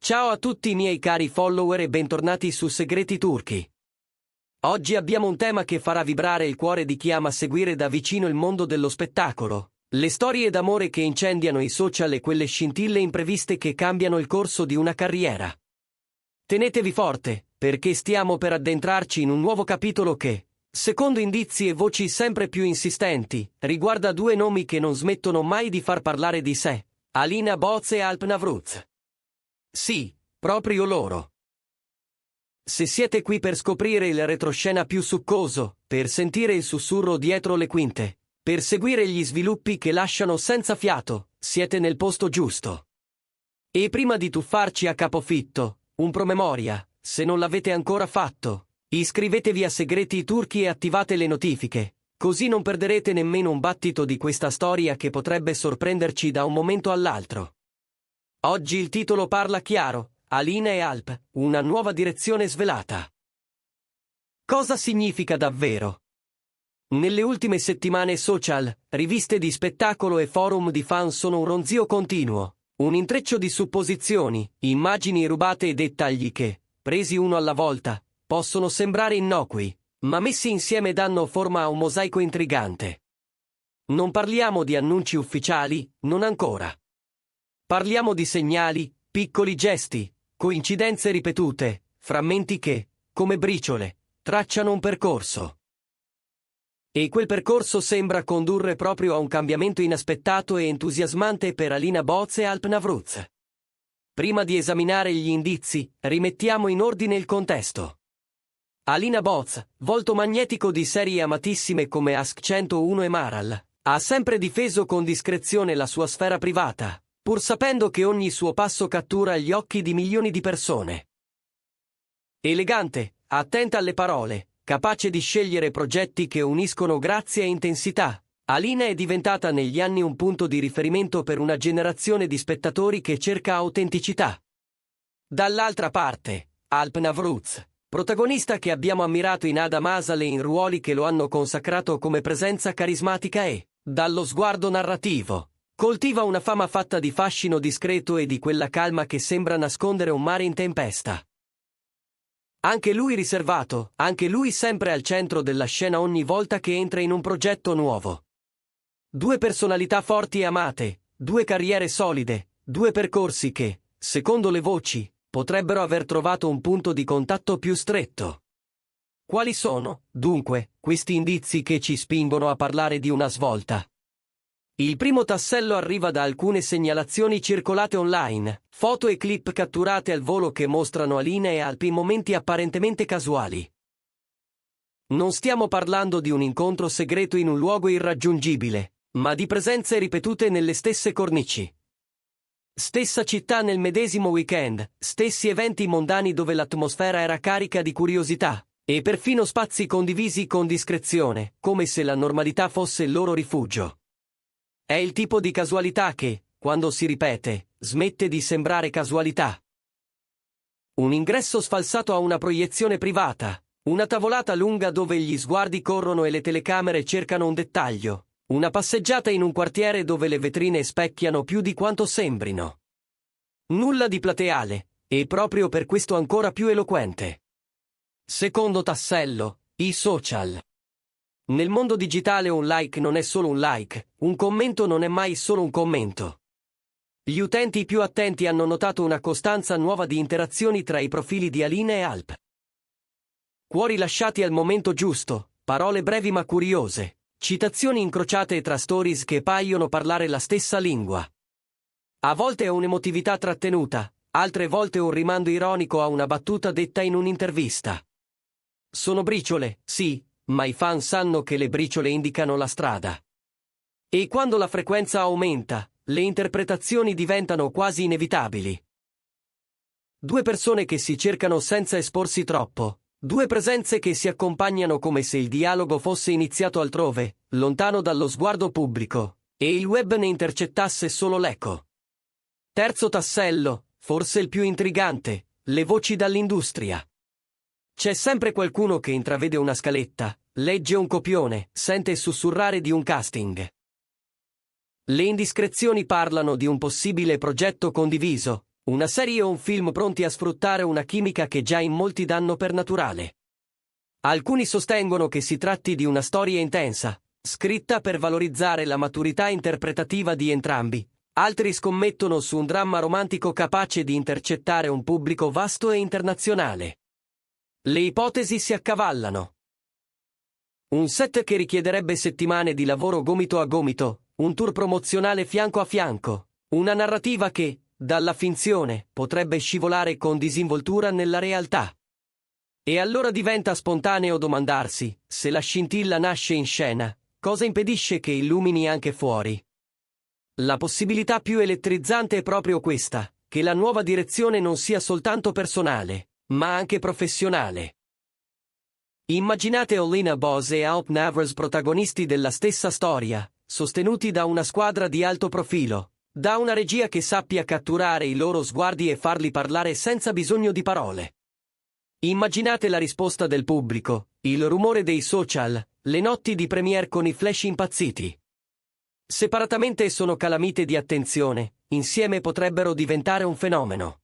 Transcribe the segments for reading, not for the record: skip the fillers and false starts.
Ciao a tutti i miei cari follower e bentornati su Segreti Turchi. Oggi abbiamo un tema che farà vibrare il cuore di chi ama seguire da vicino il mondo dello spettacolo. Le storie d'amore che incendiano i social e quelle scintille impreviste che cambiano il corso di una carriera. Tenetevi forte, perché stiamo per addentrarci in un nuovo capitolo che, secondo indizi e voci sempre più insistenti, riguarda due nomi che non smettono mai di far parlare di sé, Alina Boz e Alp Navruz. Sì, proprio loro. Se siete qui per scoprire il retroscena più succoso, per sentire il sussurro dietro le quinte, per seguire gli sviluppi che lasciano senza fiato, siete nel posto giusto. E prima di tuffarci a capofitto, un promemoria, se non l'avete ancora fatto, iscrivetevi a Segreti Turchi e attivate le notifiche, così non perderete nemmeno un battito di questa storia che potrebbe sorprenderci da un momento all'altro. Oggi il titolo parla chiaro, Alina e Alp, una nuova direzione svelata. Cosa significa davvero? Nelle ultime settimane social, riviste di spettacolo e forum di fan sono un ronzio continuo, un intreccio di supposizioni, immagini rubate e dettagli che, presi uno alla volta, possono sembrare innocui, ma messi insieme danno forma a un mosaico intrigante. Non parliamo di annunci ufficiali, non ancora. Parliamo di segnali, piccoli gesti, coincidenze ripetute, frammenti che, come briciole, tracciano un percorso. E quel percorso sembra condurre proprio a un cambiamento inaspettato e entusiasmante per Alina Boz e Alp Navruz. Prima di esaminare gli indizi, rimettiamo in ordine il contesto. Alina Boz, volto magnetico di serie amatissime come Ask 101 e Maral, ha sempre difeso con discrezione la sua sfera privata, pur sapendo che ogni suo passo cattura gli occhi di milioni di persone. Elegante, attenta alle parole, capace di scegliere progetti che uniscono grazia e intensità, Alina è diventata negli anni un punto di riferimento per una generazione di spettatori che cerca autenticità. Dall'altra parte, Alp Navruz, protagonista che abbiamo ammirato in Adam Asal e in ruoli che lo hanno consacrato come presenza carismatica e, dallo sguardo narrativo, coltiva una fama fatta di fascino discreto e di quella calma che sembra nascondere un mare in tempesta. Anche lui riservato, anche lui sempre al centro della scena ogni volta che entra in un progetto nuovo. Due personalità forti e amate, due carriere solide, due percorsi che, secondo le voci, potrebbero aver trovato un punto di contatto più stretto. Quali sono, dunque, questi indizi che ci spingono a parlare di una svolta? Il primo tassello arriva da alcune segnalazioni circolate online, foto e clip catturate al volo che mostrano Alina e Alp in momenti apparentemente casuali. Non stiamo parlando di un incontro segreto in un luogo irraggiungibile, ma di presenze ripetute nelle stesse cornici. Stessa città nel medesimo weekend, stessi eventi mondani dove l'atmosfera era carica di curiosità, e perfino spazi condivisi con discrezione, come se la normalità fosse il loro rifugio. È il tipo di casualità che, quando si ripete, smette di sembrare casualità. Un ingresso sfalsato a una proiezione privata, una tavolata lunga dove gli sguardi corrono e le telecamere cercano un dettaglio, una passeggiata in un quartiere dove le vetrine specchiano più di quanto sembrino. Nulla di plateale, e proprio per questo ancora più eloquente. Secondo tassello, i social. Nel mondo digitale un like non è solo un like, un commento non è mai solo un commento. Gli utenti più attenti hanno notato una costanza nuova di interazioni tra i profili di Alina e Alp. Cuori lasciati al momento giusto, parole brevi ma curiose, citazioni incrociate tra stories che paiono parlare la stessa lingua. A volte è un'emotività trattenuta, altre volte un rimando ironico a una battuta detta in un'intervista. Sono briciole, sì, ma i fan sanno che le briciole indicano la strada. E quando la frequenza aumenta, le interpretazioni diventano quasi inevitabili. Due persone che si cercano senza esporsi troppo, due presenze che si accompagnano come se il dialogo fosse iniziato altrove, lontano dallo sguardo pubblico, e il web ne intercettasse solo l'eco. Terzo tassello, forse il più intrigante, le voci dall'industria. C'è sempre qualcuno che intravede una scaletta, legge un copione, sente sussurrare di un casting. Le indiscrezioni parlano di un possibile progetto condiviso, una serie o un film pronti a sfruttare una chimica che già in molti danno per naturale. Alcuni sostengono che si tratti di una storia intensa, scritta per valorizzare la maturità interpretativa di entrambi. Altri scommettono su un dramma romantico capace di intercettare un pubblico vasto e internazionale. Le ipotesi si accavallano. Un set che richiederebbe settimane di lavoro gomito a gomito, un tour promozionale fianco a fianco, una narrativa che, dalla finzione, potrebbe scivolare con disinvoltura nella realtà. E allora diventa spontaneo domandarsi, se la scintilla nasce in scena, cosa impedisce che illumini anche fuori? La possibilità più elettrizzante è proprio questa, che la nuova direzione non sia soltanto personale, ma anche professionale. Immaginate Olina Bose e Alp Navras protagonisti della stessa storia, sostenuti da una squadra di alto profilo, da una regia che sappia catturare i loro sguardi e farli parlare senza bisogno di parole. Immaginate la risposta del pubblico, il rumore dei social, le notti di premiere con i flash impazziti. Separatamente sono calamite di attenzione, insieme potrebbero diventare un fenomeno.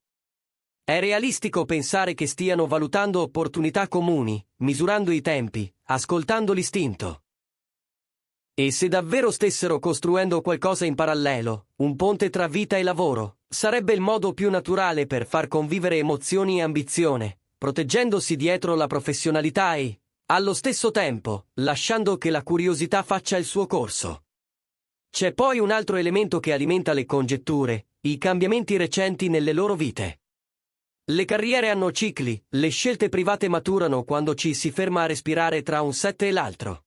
È realistico pensare che stiano valutando opportunità comuni, misurando i tempi, ascoltando l'istinto. E se davvero stessero costruendo qualcosa in parallelo, un ponte tra vita e lavoro, sarebbe il modo più naturale per far convivere emozioni e ambizione, proteggendosi dietro la professionalità e, allo stesso tempo, lasciando che la curiosità faccia il suo corso. C'è poi un altro elemento che alimenta le congetture, i cambiamenti recenti nelle loro vite. Le carriere hanno cicli, le scelte private maturano quando ci si ferma a respirare tra un set e l'altro.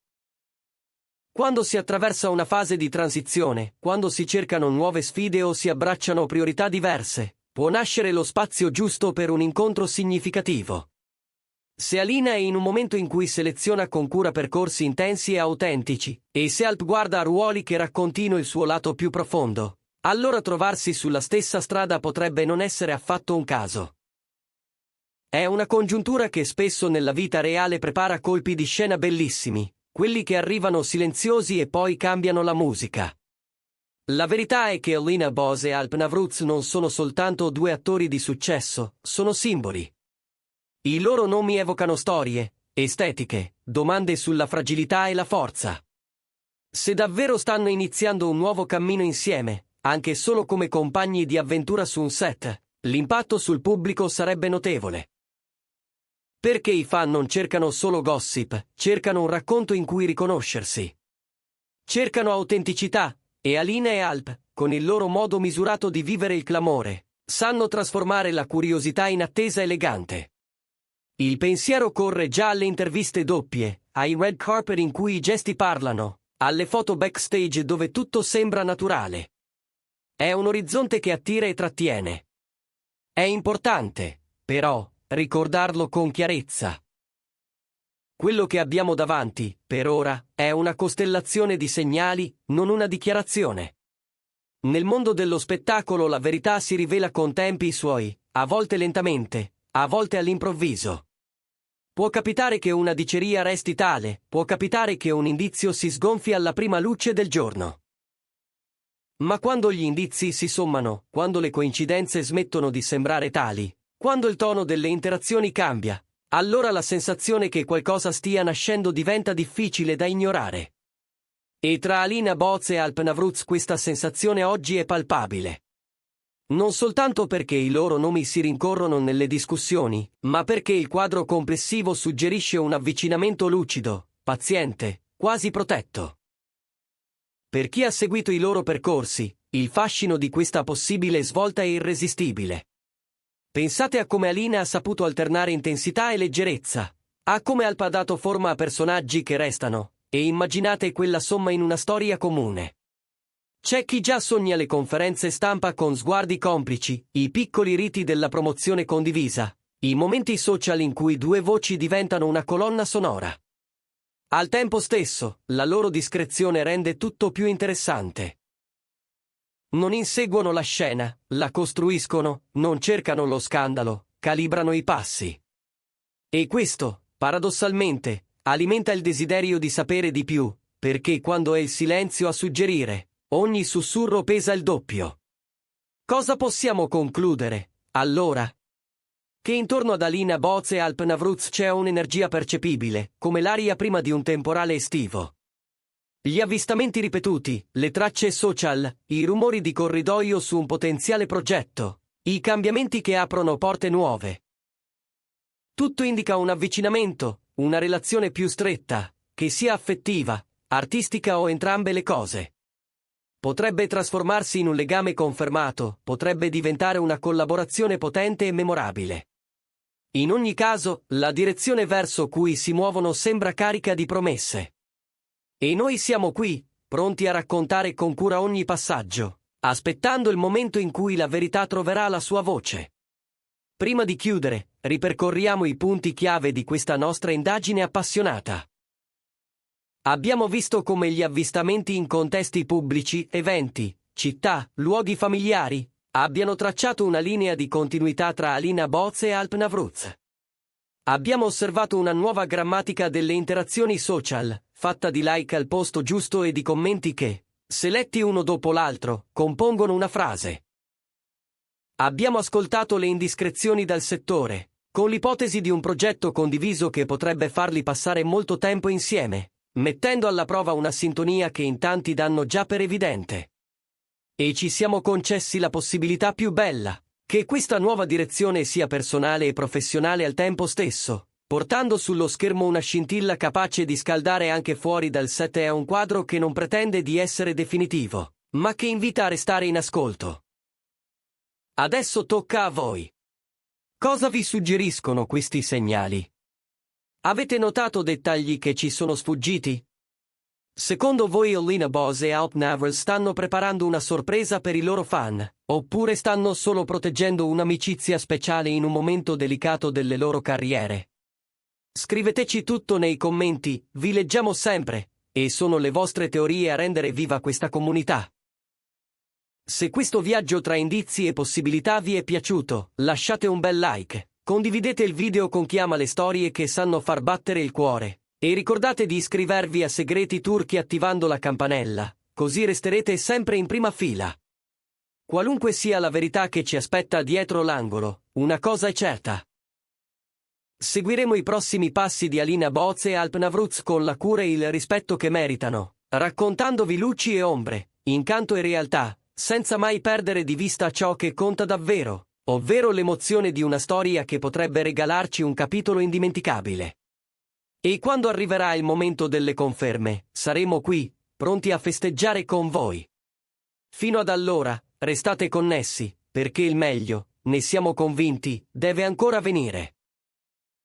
Quando si attraversa una fase di transizione, quando si cercano nuove sfide o si abbracciano priorità diverse, può nascere lo spazio giusto per un incontro significativo. Se Alina è in un momento in cui seleziona con cura percorsi intensi e autentici, e se Alp guarda a ruoli che raccontino il suo lato più profondo, allora trovarsi sulla stessa strada potrebbe non essere affatto un caso. È una congiuntura che spesso nella vita reale prepara colpi di scena bellissimi, quelli che arrivano silenziosi e poi cambiano la musica. La verità è che Olina Bose e Alp Navruz non sono soltanto due attori di successo, sono simboli. I loro nomi evocano storie, estetiche, domande sulla fragilità e la forza. Se davvero stanno iniziando un nuovo cammino insieme, anche solo come compagni di avventura su un set, l'impatto sul pubblico sarebbe notevole. Perché i fan non cercano solo gossip, cercano un racconto in cui riconoscersi. Cercano autenticità, e Alina e Alp, con il loro modo misurato di vivere il clamore, sanno trasformare la curiosità in attesa elegante. Il pensiero corre già alle interviste doppie, ai red carpet in cui i gesti parlano, alle foto backstage dove tutto sembra naturale. È un orizzonte che attira e trattiene. È importante, però, ricordarlo con chiarezza. Quello che abbiamo davanti, per ora, è una costellazione di segnali, non una dichiarazione. Nel mondo dello spettacolo la verità si rivela con tempi suoi, a volte lentamente, a volte all'improvviso. Può capitare che una diceria resti tale, può capitare che un indizio si sgonfi alla prima luce del giorno. Ma quando gli indizi si sommano, quando le coincidenze smettono di sembrare tali, quando il tono delle interazioni cambia, allora la sensazione che qualcosa stia nascendo diventa difficile da ignorare. E tra Alina Bose e Alp Navruz questa sensazione oggi è palpabile. Non soltanto perché i loro nomi si rincorrono nelle discussioni, ma perché il quadro complessivo suggerisce un avvicinamento lucido, paziente, quasi protetto. Per chi ha seguito i loro percorsi, il fascino di questa possibile svolta è irresistibile. Pensate a come Alina ha saputo alternare intensità e leggerezza, a come Alp ha dato forma a personaggi che restano, e immaginate quella somma in una storia comune. C'è chi già sogna le conferenze stampa con sguardi complici, i piccoli riti della promozione condivisa, i momenti social in cui due voci diventano una colonna sonora. Al tempo stesso, la loro discrezione rende tutto più interessante. Non inseguono la scena, la costruiscono, non cercano lo scandalo, calibrano i passi. E questo, paradossalmente, alimenta il desiderio di sapere di più, perché quando è il silenzio a suggerire, ogni sussurro pesa il doppio. Cosa possiamo concludere, allora? Che intorno ad Alina Boz e Alp Navruz c'è un'energia percepibile, come l'aria prima di un temporale estivo. Gli avvistamenti ripetuti, le tracce social, i rumori di corridoio su un potenziale progetto, i cambiamenti che aprono porte nuove. Tutto indica un avvicinamento, una relazione più stretta, che sia affettiva, artistica o entrambe le cose. Potrebbe trasformarsi in un legame confermato, potrebbe diventare una collaborazione potente e memorabile. In ogni caso, la direzione verso cui si muovono sembra carica di promesse. E noi siamo qui, pronti a raccontare con cura ogni passaggio, aspettando il momento in cui la verità troverà la sua voce. Prima di chiudere, ripercorriamo i punti chiave di questa nostra indagine appassionata. Abbiamo visto come gli avvistamenti in contesti pubblici, eventi, città, luoghi familiari, abbiano tracciato una linea di continuità tra Alina Boz e Alp Navruz. Abbiamo osservato una nuova grammatica delle interazioni social, fatta di like al posto giusto e di commenti che, se letti uno dopo l'altro, compongono una frase. Abbiamo ascoltato le indiscrezioni dal settore, con l'ipotesi di un progetto condiviso che potrebbe farli passare molto tempo insieme, mettendo alla prova una sintonia che in tanti danno già per evidente. E ci siamo concessi la possibilità più bella, che questa nuova direzione sia personale e professionale al tempo stesso, portando sullo schermo una scintilla capace di scaldare anche fuori dal set. È un quadro che non pretende di essere definitivo, ma che invita a restare in ascolto. Adesso tocca a voi. Cosa vi suggeriscono questi segnali? Avete notato dettagli che ci sono sfuggiti? Secondo voi Alina Boz e Alp Navruz stanno preparando una sorpresa per i loro fan, oppure stanno solo proteggendo un'amicizia speciale in un momento delicato delle loro carriere? Scriveteci tutto nei commenti, vi leggiamo sempre, e sono le vostre teorie a rendere viva questa comunità. Se questo viaggio tra indizi e possibilità vi è piaciuto, lasciate un bel like, condividete il video con chi ama le storie che sanno far battere il cuore. E ricordate di iscrivervi a Segreti Turchi attivando la campanella, così resterete sempre in prima fila. Qualunque sia la verità che ci aspetta dietro l'angolo, una cosa è certa. Seguiremo i prossimi passi di Alina Boz e Alp Navruz con la cura e il rispetto che meritano, raccontandovi luci e ombre, incanto e realtà, senza mai perdere di vista ciò che conta davvero, ovvero l'emozione di una storia che potrebbe regalarci un capitolo indimenticabile. E quando arriverà il momento delle conferme, saremo qui, pronti a festeggiare con voi. Fino ad allora, restate connessi, perché il meglio, ne siamo convinti, deve ancora venire.